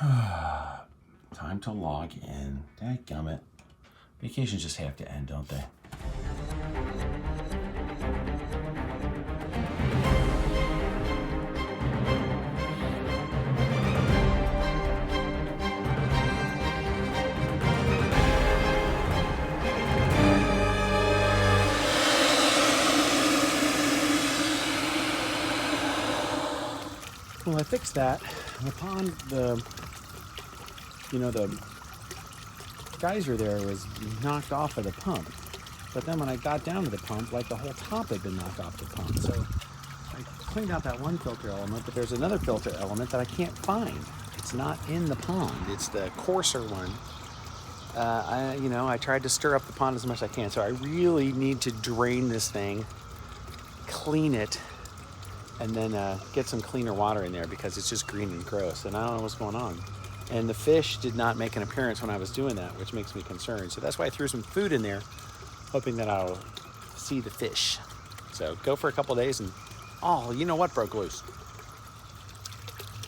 Time to log in. Dadgummit. Vacations just have to end, don't they? Well, I fixed that. The pond, the geyser there was knocked off of the pump. But then when I got down to the pump, like the whole top had been knocked off the pump. So I cleaned out that one filter element, but there's another filter element that I can't find. It's not in the pond. It's the coarser one. I tried to stir up the pond as much as I can. So I really need to drain this thing, clean it, and then get some cleaner water in there because it's just green and gross and I don't know what's going on. And the fish did not make an appearance when I was doing that, which makes me concerned. So that's why I threw some food in there, hoping that I'll see the fish. So go for a couple days and, oh, you know what broke loose?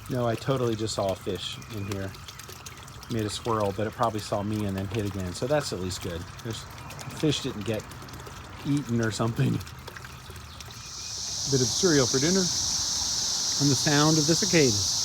No, I totally just saw a fish in here. Made a swirl, but it probably saw me and then hit again. So that's at least good. The fish didn't get eaten or something. Bit of cereal for dinner and the sound of the cicadas.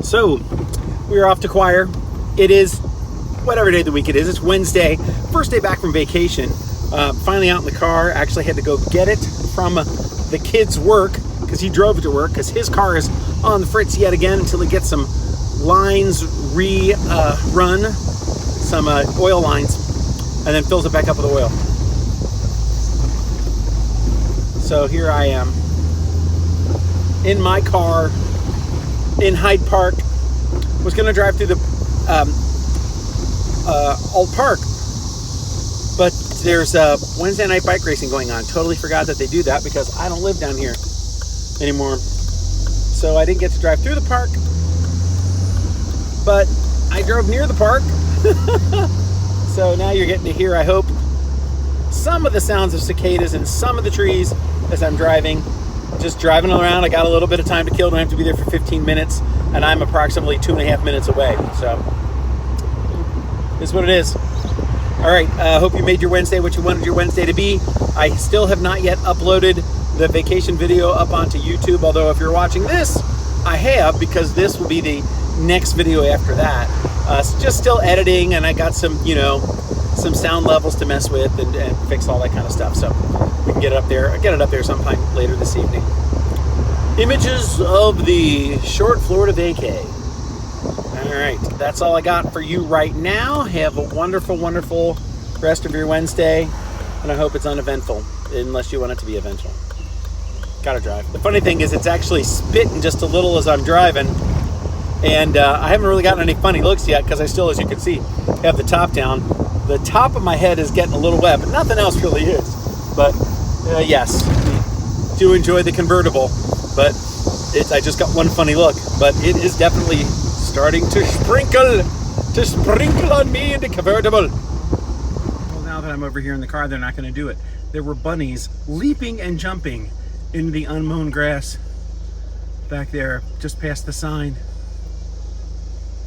So we are off to choir. It is whatever day of the week it is. It's Wednesday, first day back from vacation. Finally out in the car. Actually had to go get it from the kid's work because he drove it to work because his car is on the fritz yet again until he gets some lines run, some oil lines, and then fills it back up with oil. So here I am in my car in Hyde Park. Was going to drive through the Old Park, but there's Wednesday night bike racing going on. Totally forgot that they do that because I don't live down here anymore, so I didn't get to drive through the park, but I drove near the park. So now you're getting to hear, I hope, some of the sounds of cicadas and some of the trees as I'm driving. Just driving around. I got a little bit of time to kill. Don't have to be there for 15 minutes, and I'm approximately 2.5 minutes away. So, this is what it is. All right. Hope you made your Wednesday what you wanted your Wednesday to be. I still have not yet uploaded the vacation video up onto YouTube. Although, if you're watching this, I have, because this will be the next video after that. Just still editing, and I got some, some sound levels to mess with and fix all that kind of stuff. So we can get it up there. I'll get it up there sometime later this evening. Images of the short Florida vacay. All right, that's all I got for you right now. Have a wonderful, wonderful rest of your Wednesday, and I hope it's uneventful, unless you want it to be eventful. Gotta drive. The funny thing is it's actually spitting just a little as I'm driving, and I haven't really gotten any funny looks yet because I still, as you can see, have the top down. The top of my head is getting a little wet, but nothing else really is. But yes, do enjoy the convertible, but I just got one funny look, but it is definitely starting to sprinkle on me in the convertible. Well, now that I'm over here in the car, they're not going to do it. There were bunnies leaping and jumping into the unmown grass back there, just past the sign.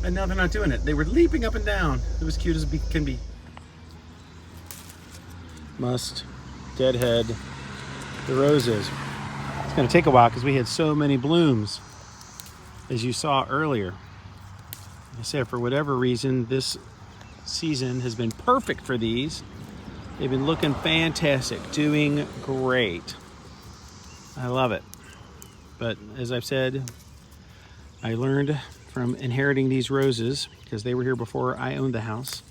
And now they're not doing it. They were leaping up and down. It was cute as can be. Must deadhead the roses. It's going to take a while because we had so many blooms, as you saw earlier. I said, for whatever reason, this season has been perfect for these. They've been looking fantastic, doing great. I love it. But as I've said, I learned from inheriting these roses, because they were here before I owned the house,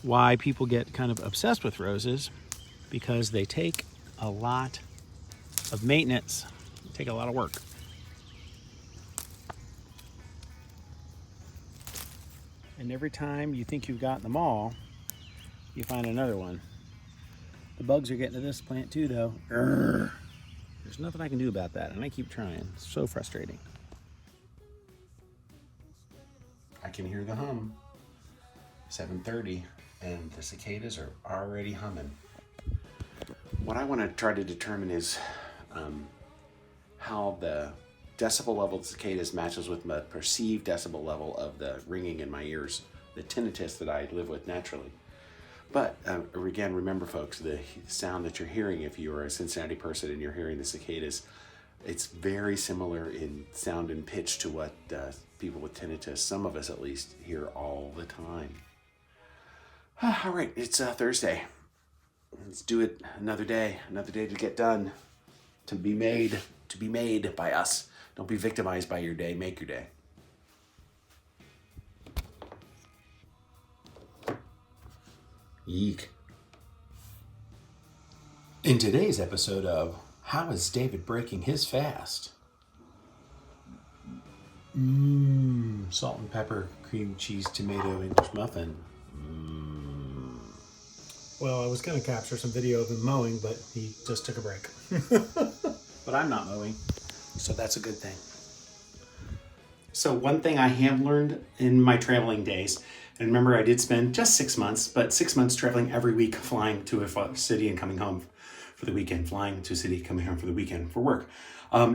why people get kind of obsessed with roses, because they take a lot of maintenance, they take a lot of work. And every time you think you've gotten them all, you find another one. The bugs are getting to this plant too, though. Urgh. There's There's nothing I can do about that, and I keep trying. It's so frustrating. I can hear the hum. 7:30, and the cicadas are already humming. What I want to try to determine is how the decibel level of the cicadas matches with the perceived decibel level of the ringing in my ears, the tinnitus that I live with naturally. But again, remember folks, the sound that you're hearing, if you're a Cincinnati person and you're hearing the cicadas, it's very similar in sound and pitch to what people with tinnitus, some of us at least, hear all the time. All right, it's Thursday. Let's do it another day to get done, to be made by us. Don't be victimized by your day, make your day. Yeek. In today's episode of How is David Breaking His Fast? Salt and pepper, cream cheese, tomato, English muffin. Well, I was going to capture some video of him mowing, but he just took a break. But I'm not mowing, so that's a good thing. So one thing I have learned in my traveling days, and remember I did spend just 6 months, but 6 months traveling every week, flying to a city and coming home for the weekend, flying to a city, coming home for the weekend for work,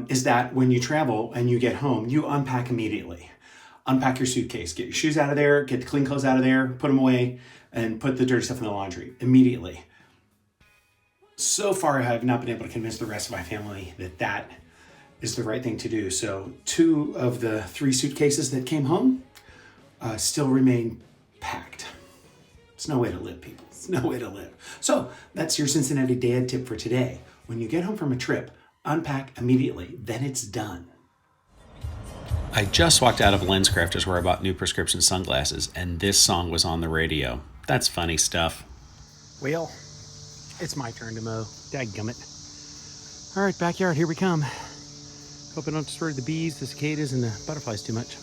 is that when you travel and you get home, you unpack immediately. Unpack your suitcase, get your shoes out of there, get the clean clothes out of there, put them away, and put the dirty stuff in the laundry immediately. So far, I have not been able to convince the rest of my family that that is the right thing to do. So 2 of the 3 suitcases that came home still remain packed. It's no way to live, people. It's no way to live. So that's your Cincinnati dad tip for today. When you get home from a trip, unpack immediately, then it's done. I just walked out of LensCrafters where I bought new prescription sunglasses, and this song was on the radio. That's funny stuff. Well, it's my turn to mow. Dadgummit. All right, backyard, here we come. Hope I don't disturb the bees, the cicadas, and the butterflies too much.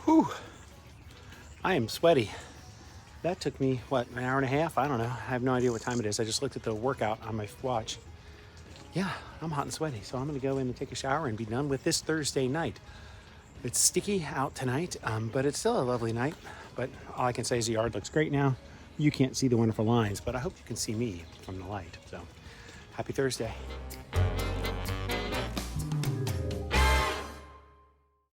Whew. I am sweaty. That took me, what, an hour and a half? I don't know. I have no idea what time it is. I just looked at the workout on my watch. Yeah, I'm hot and sweaty, so I'm going to go in and take a shower and be done with this Thursday night. It's sticky out tonight, but it's still a lovely night. But all I can say is the yard looks great now. You can't see the wonderful lines, but I hope you can see me from the light. So, happy Thursday.